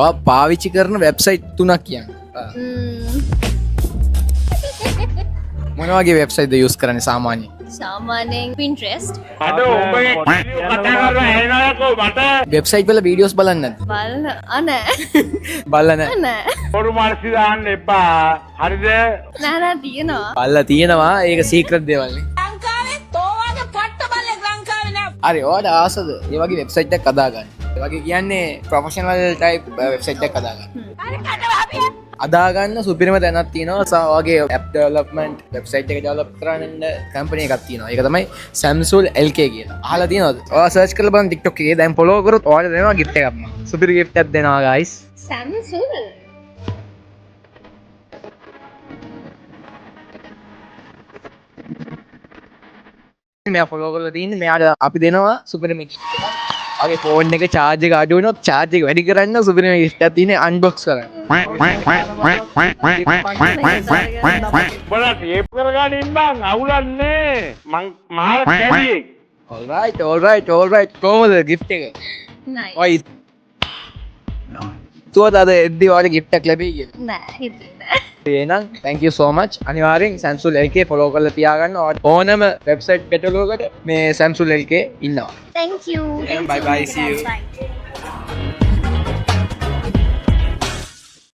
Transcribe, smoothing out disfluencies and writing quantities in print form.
ඔයා පාවිච්චි කරන වෙබ්සයිට් 3ක් කියන්න. මොන වගේ වෙබ්සයිට්ද යූස් කරන්නේ සාමාන්‍යයෙන්? සාමාන්‍යයෙන් Pinterest අද ඔබගේ කතා කරලා එනකො මට වෙබ්සයිට් වල වීඩියෝස් බලන්නේ නැද්ද? බලන අනේ බලලා නැහැ. නෑ පොරු මාර්සි දාන්න එපා. හරිද? නෑ තියෙනවා බලලා තියෙනවා. ඒක සීක්‍රට් දේවල් නේ. ලංකාවේ තෝවාගේ පට්ට බල්ලෙක් ලංකාවේ නෑ. හරි ඔයාට ආසද ඒ වගේ වෙබ්සයිට් එකක් හදාගන්න? ඒ වගේ කියන්නේ ප්‍රොෆෙෂනල් ටයිප් වෙබ්සයිට් එකක් හදාගන්න. අර කට වහපිය. අදාගන්න සුපිරිම තැනක් තියෙනවා වගේ ඇප් ඩෙවලොප්මන්ට් වෙබ්සයිට් එක ඩෙවලොප් කරන්න කම්පැනි එකක් තියෙනවා. ඒක තමයි Samsung LK කියලා. අහලා තියෙනවද? ඔයා සර්ච් කරලා බලන්න TikTok එකේ. දැන් ෆලෝ කරොත් ඔයාලට දෙනවා gift එකක්. සුපිරි gift එකක් දෙනවා guys. Samsung මෙයා ෆලෝ කරලා තින්නේ. මෙයාට අපි දෙනවා සුපිරිම gift එකක්. ඔයාගේ ෆෝන් එක charge එක අඩු වෙනොත් charge එක වැඩි කරන්න සුපිරිම gift එකක් තියෙන්නේ unbox කරන්න. උඹලා ටේප් කරගන්න ඉන්න අවුලන්නේ. මං මාර කැඩියෙක්. alright. කොහොමද gift එක? nice ඔයි තුවද අද එද්දි ඔයාලට gift එකක් ලැබෙයි කියලා. නෑ හිතෙන්නේ එහෙනම් thank you so much. අනිවාර්යෙන් Samsung LK follow කරලා තියාගන්න. ඕනම website ගැටලුවකට මේ Samsung LK ඉන්නවා. thank you Bye bye, see you. Bye.